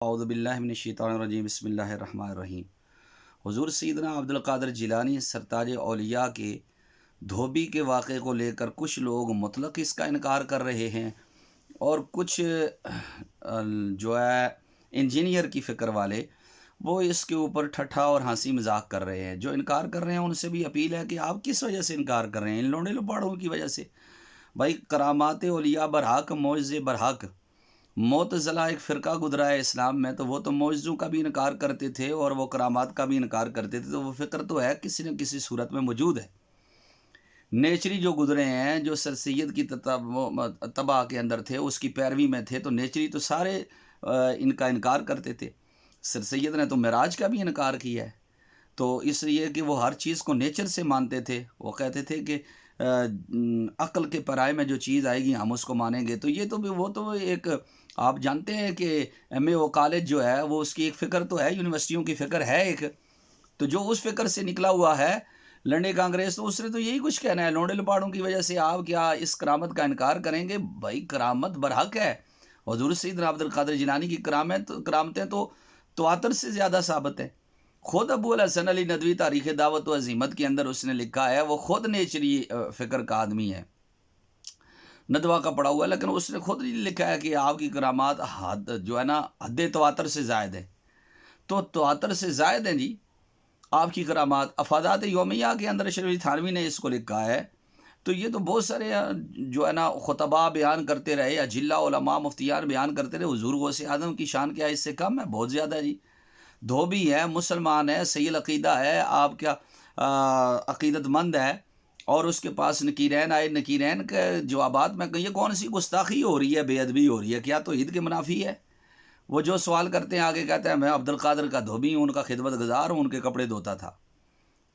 اعوذ باللہ من الشیطان الرجیم بسم اللہ الرحمن الرحیم۔ حضور سیدنا عبد القادر جیلانی سرتاج اولیاء کے دھوبی کے واقعے کو لے کر کچھ لوگ مطلق اس کا انکار کر رہے ہیں، اور کچھ جو ہے انجینئر کی فکر والے وہ اس کے اوپر ٹھٹھا اور ہنسی مذاق کر رہے ہیں۔ جو انکار کر رہے ہیں ان سے بھی اپیل ہے کہ آپ کس وجہ سے انکار کر رہے ہیں؟ ان لونڈے لپاڑوں کی وجہ سے۔ بھائی، کرامات اولیاء برحق، معجزے برحق۔ معتزلہ ایک فرقہ گزرا ہے اسلام میں، تو وہ تو معجزوں کا بھی انکار کرتے تھے اور وہ کرامات کا بھی انکار کرتے تھے، تو وہ فکر تو ہے کسی نہ کسی صورت میں موجود ہے۔ نیچری جو گزرے ہیں، جو سر سید کی تباہ کے اندر تھے، اس کی پیروی میں تھے، تو نیچری تو سارے ان کا انکار کرتے تھے۔ سر سید نے تو معراج کا بھی انکار کیا ہے، تو اس لیے کہ وہ ہر چیز کو نیچر سے مانتے تھے۔ وہ کہتے تھے کہ عقل کے پرائے میں جو چیز آئے گی ہم اس کو مانیں گے۔ تو یہ تو وہ تو ایک، آپ جانتے ہیں کہ ایم اے او کالج جو ہے وہ اس کی ایک فکر تو ہے، یونیورسٹیوں کی فکر ہے ایک، تو جو اس فکر سے نکلا ہوا ہے لنڈے کانگریس، تو اس نے تو یہی کچھ کہنا ہے، لونڈے لپاڑوں کی وجہ سے آپ کیا اس کرامت کا انکار کریں گے؟ بھائی، کرامت برحق ہے۔ حضور سیدنا عبد القادر جیلانی کی کرامتیں تو تواتر سے زیادہ ثابت ہیں۔ خود ابو الحسن علی ندوی تاریخ دعوت و عزیمت کے اندر اس نے لکھا ہے، وہ خود نیچری فکر کا آدمی ہے، ندوہ کا پڑھا ہوا ہے، لیکن اس نے خود لکھا ہے کہ آپ کی کرامات جو ہے نا حد تواتر سے زائد ہے۔ تو تواتر سے زائد ہیں جی آپ کی کرامات۔ افادات یومیہ کے اندر شریف تھانوی نے اس کو لکھا ہے۔ تو یہ تو بہت سارے جو ہے نا خطبہ بیان کرتے رہے، اجلہ علماء مفتیان بیان کرتے رہے، حضور غوث اعظم کی شان کیا اس سے کم ہے؟ بہت زیادہ ہے جی۔ دھوبی ہے، مسلمان ہے، صحیح العقیدہ ہے، آپ کیا عقیدت مند ہے، اور اس کے پاس نکیرین آئے، نکیرین کے جوابات میں یہ کون سی گستاخی ہو رہی ہے، بے ادبی ہو رہی ہے؟ کیا توحید کے منافی ہے؟ وہ جو سوال کرتے ہیں آگے کہتے ہیں میں عبد القادر کا دھوبی ہوں، ان کا خدمت گزار ہوں، ان کے کپڑے دھوتا تھا۔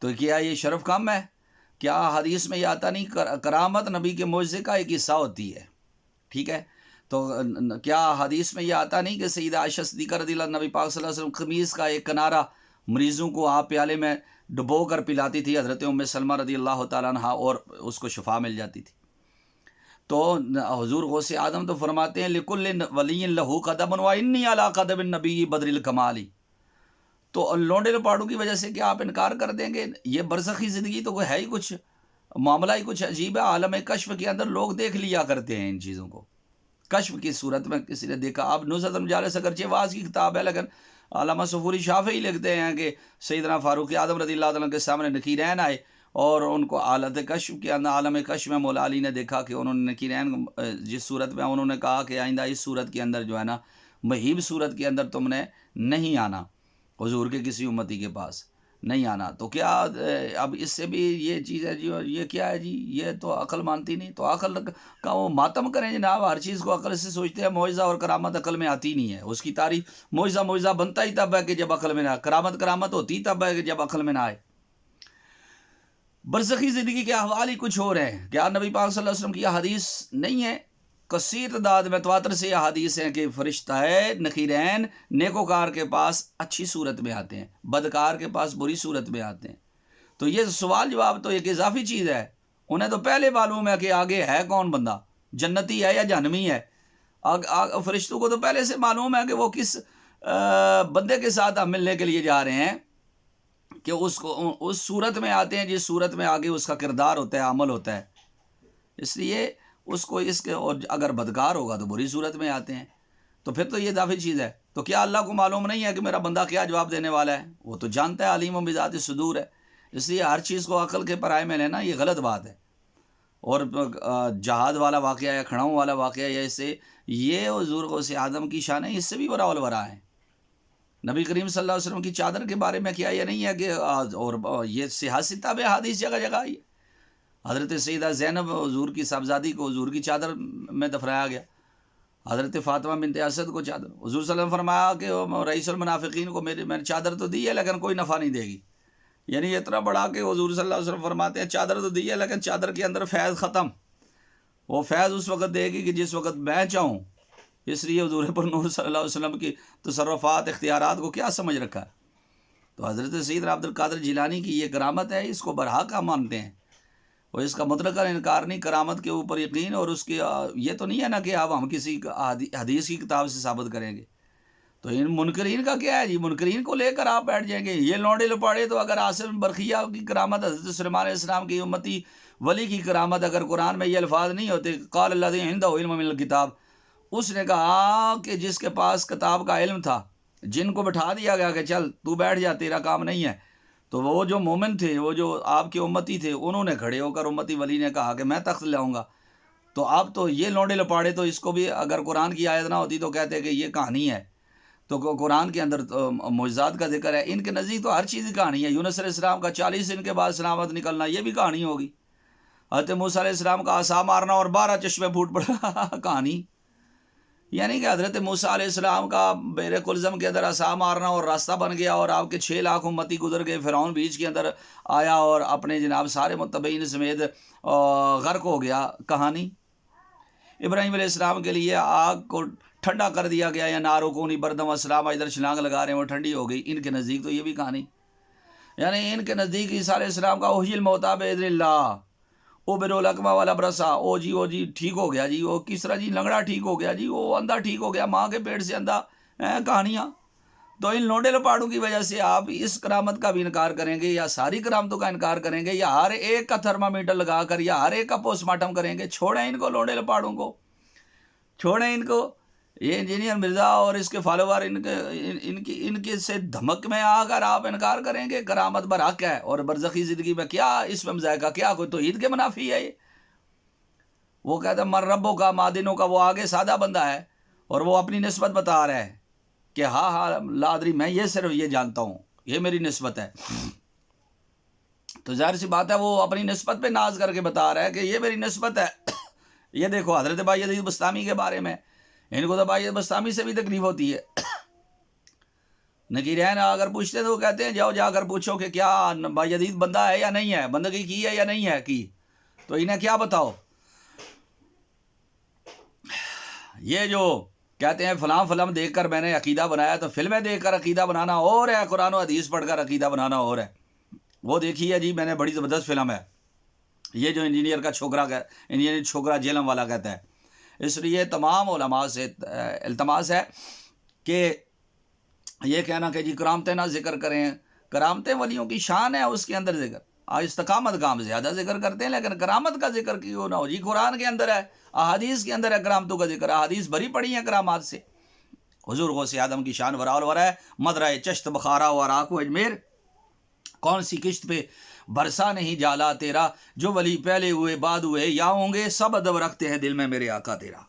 تو کیا یہ شرف کم ہے؟ کیا حدیث میں یہ آتا نہیں کرامت نبی کے معجزے کا ایک حصہ ہوتی ہے؟ ٹھیک ہے، تو کیا حدیث میں یہ آتا نہیں کہ سیدہ عائشہ صدیقہ رضی اللہ عنہا نبی پاک صلی اللہ علیہ وسلم قمیص کا ایک کنارہ مریضوں کو آپ پیالے میں ڈبو کر پلاتی تھی، حضرت ام سلمہ رضی اللہ تعالیٰ عنہ، اور اس کو شفا مل جاتی تھی؟ تو حضور غوث اعظم تو فرماتے ہیں لکل ولی لہو قدم وانی علی قدم النبی بدر الکمالی۔ تو لونڈے لپاڑوں کی وجہ سے کیا آپ انکار کر دیں گے؟ یہ برزخی زندگی تو ہے ہی کچھ، معاملہ ہی کچھ عجیب ہے۔ عالم کشف کے اندر لوگ دیکھ لیا کرتے ہیں ان چیزوں کو، کشف کی صورت میں کسی نے دیکھا۔ اب نصرت المجالس اگرچہ واز کی کتاب ہے، لیکن علامہ صفوری شافعی لکھتے ہیں کہ سیدنا فاروق اعظم رضی اللہ عنہ کے سامنے نکیرین آئے، اور ان کو حالت کشف کے اندر، عالم کشف میں مولا علی نے دیکھا کہ انہوں نے نکیرین جس صورت میں، انہوں نے کہا کہ آئندہ اس صورت کے اندر جو ہے نا، مہیب صورت کے اندر تم نے نہیں آنا، حضور کے کسی امتی کے پاس نہیں آنا۔ تو کیا اب اس سے بھی یہ چیز ہے جی، یہ کیا ہے جی؟ یہ تو عقل مانتی نہیں، تو عقل کا وہ ماتم کریں جناب، ہر چیز کو عقل سے سوچتے ہیں۔ معجزہ اور کرامت عقل میں آتی نہیں ہے، اس کی تعریف معجزہ بنتا ہی تب ہے کہ جب عقل میں نہ آئے، کرامت ہوتی تب ہے کہ جب عقل میں نہ آئے۔ برزخی زندگی کے احوال ہی کچھ اور ہیں۔ کیا نبی پاک صلی اللہ علیہ وسلم کی یہ حدیث نہیں ہے؟ کثیر تعداد میں تواتر سے یہ حدیث ہیں کہ فرشتہ ہے نخیرین نیکوکار کے پاس اچھی صورت میں آتے ہیں، بدکار کے پاس بری صورت میں آتے ہیں۔ تو یہ سوال جواب تو ایک اضافی چیز ہے، انہیں تو پہلے معلوم ہے کہ آگے ہے کون بندہ، جنتی ہے یا جہنمی ہے۔ فرشتوں کو تو پہلے سے معلوم ہے کہ وہ کس بندے کے ساتھ ہم ملنے کے لیے جا رہے ہیں، کہ اس صورت میں آتے ہیں جس صورت میں آگے اس کا کردار ہوتا ہے، عمل ہوتا ہے۔ اس لیے اس کو اور اگر بدکار ہوگا تو بری صورت میں آتے ہیں، تو پھر تو یہ اضافی چیز ہے۔ تو کیا اللہ کو معلوم نہیں ہے کہ میرا بندہ کیا جواب دینے والا ہے؟ وہ تو جانتا ہے، علیم و بذات صدور ہے۔ اس لیے ہر چیز کو عقل کے پرائے میں لینا یہ غلط بات ہے۔ اور جہاد والا واقعہ یا کھڑاؤں والا واقعہ، یا اس سے یہ حضور غوث اعظم کی شان ہے، اس سے بھی برا الورا ہے۔ نبی کریم صلی اللہ علیہ وسلم کی چادر کے بارے میں کیا یہ نہیں ہے کہ اور یہ صحیح بے حدیث جگہ جگہ آئی ہے۔ حضرت سیدہ زینب حضور کی صاحبزادی کو حضور کی چادر میں دفنایا گیا، حضرت فاطمہ بنت اسد کو چادر۔ حضور صلی اللہ علیہ وسلم فرمایا کہ رئیس المنافقین کو میں نے چادر تو دی ہے لیکن کوئی نفع نہیں دے گی، یعنی اتنا بڑا کہ حضور صلی اللہ علیہ وسلم فرماتے ہیں چادر تو دی ہے لیکن چادر کے اندر فیض ختم، وہ فیض اس وقت دے گی کہ جس وقت میں چاہوں۔ اس لیے حضور پر نور صلی اللہ علیہ وسلم کی تصرفات، اختیارات کو کیا سمجھ رکھا ہے؟ تو حضرت سیدنا عبد القادر جیلانی کی یہ کرامت ہے، اس کو برحق ہم مانتے ہیں، اور اس کا مطلق انکار نہیں، کرامت کے اوپر یقین۔ اور اس کی یہ تو نہیں ہے نا کہ اب ہم کسی حدیث کی کتاب سے ثابت کریں گے۔ تو ان منکرین کا کیا ہے جی؟ منکرین کو لے کر آپ بیٹھ جائیں گے. یہ لونڈے لپاڑے تو اگر عاصم برقیہ کی کرامت، حضرت سلیمان علیہ السلام کی امتی ولی کی کرامت، اگر قرآن میں یہ الفاظ نہیں ہوتے قال الذی عندہ علم من الکتاب، اس نے کہا کہ جس کے پاس کتاب کا علم تھا، جن کو بٹھا دیا گیا کہ چل تو بیٹھ جا، تیرا کام نہیں ہے، تو وہ جو مومن تھے، وہ جو آپ کے امتی تھے، انہوں نے کھڑے ہو کر امتی ولی نے کہا کہ میں تخت لاؤں گا. تو اب تو یہ لونڈے لپاڑے تو اس کو بھی اگر قرآن کی آیت نہ ہوتی تو کہتے کہ یہ کہانی ہے. تو قرآن کے اندر معجزات کا ذکر ہے، ان کے نزدیک تو ہر چیز کی کہانی ہے. یونس علیہ السلام کا 40 دن کے بعد سلامت نکلنا، یہ بھی کہانی ہوگی. حضرت موسیٰ علیہ السلام کا عصا مارنا اور 12 چشمے پھوٹ پڑا کہانی. یعنی کہ حضرت موسیٰ علیہ السلام کا بحر کلزم کے اندر عصا مارنا اور راستہ بن گیا اور آپ کے 6 لاکھ امتی گزر گئے، فرعون بیچ کے اندر آیا اور اپنے جناب سارے متبعین سمیت غرق ہو گیا، کہانی. ابراہیم علیہ السلام کے لیے آگ کو ٹھنڈا کر دیا گیا، یا نارو کونی بردم السلام، ادھر چھلانگ لگا رہے ہیں وہ ٹھنڈی ہو گئی. ان کے نزدیک تو یہ بھی کہانی. یعنی ان کے نزدیک عیسیٰ علیہ السلام کا اوحی الموتیٰ باذن اللہ، او برولکما والا برسا، او جی ٹھیک ہو گیا جی، وہ کس طرح جی؟ لنگڑا ٹھیک ہو گیا جی، وہ اندھا ٹھیک ہو گیا، ماں کے پیٹ سے اندھا. کہانیاں. تو ان لونڈے لپاڑوں کی وجہ سے آپ اس کرامت کا بھی انکار کریں گے، یا ساری کرامتوں کا انکار کریں گے، یا ہر ایک کا تھرمامیٹر لگا کر یا ہر ایک کا پوسٹ مارٹم کریں گے. چھوڑیں ان کو، لونڈے لپاڑوں کو چھوڑیں ان کو. یہ انجینئر مرزا اور اس کے فالوور ان کے سے دھمک میں آ کر آپ انکار کریں گے کرامت برحق ہے، اور برزخی زندگی میں کیا اس میں ذائقہ، کیا کوئی توحید کے منافی ہے یہ؟ وہ کہتا ہے مر ربوں کا مادنوں کا، وہ آگے سادہ بندہ ہے اور وہ اپنی نسبت بتا رہا ہے کہ ہاں لا ادری، میں یہ صرف یہ جانتا ہوں، یہ میری نسبت ہے. تو ظاہر سی بات ہے وہ اپنی نسبت پہ ناز کر کے بتا رہا ہے کہ یہ میری نسبت ہے. یہ دیکھو حضرت بایزید بستامی کے بارے میں، ان کو تو بایزید بستامی سے بھی تکلیف ہوتی ہے. نکیرین اگر پوچھتے تو وہ کہتے ہیں جاؤ جا کر پوچھو کہ کیا بایزید بندہ ہے یا نہیں ہے، بندگی کی ہے یا نہیں ہے کی، تو انہیں کیا بتاؤ. یہ جو کہتے ہیں فلاں فلم دیکھ کر میں نے عقیدہ بنایا، تو فلمیں دیکھ کر عقیدہ بنانا اور ہے، قرآن و حدیث پڑھ کر عقیدہ بنانا اور ہے. وہ دیکھی ہے جی میں نے، بڑی زبردست فلم ہے، یہ جو انجینئر کا چھوکرا، انجینئر چھوکرا جیلم والا کہتا ہے. اس لیے تمام علماء سے التماس ہے کہ یہ کہنا کہ جی کرامتیں نہ ذکر کریں، کرامتیں ولیوں کی شان ہے، اس کے اندر ذکر. استقامت کا ہم زیادہ ذکر کرتے ہیں، لیکن کرامت کا ذکر کیوں نہ ہو جی؟ قرآن کے اندر ہے، احادیث کے اندر ہے کرامتوں کا ذکر، احادیث بھری پڑی ہیں کرامات سے. حضور غوث اعظم کی شان ورا الورا ہے، مدرہ چشت بخارا و راکو اجمیر، کون سی کشت پہ برسا نہیں جالا تیرا، جو ولی پہلے ہوئے بعد ہوئے یا ہوں گے، سب ادب رکھتے ہیں دل میں میرے آقا تیرا.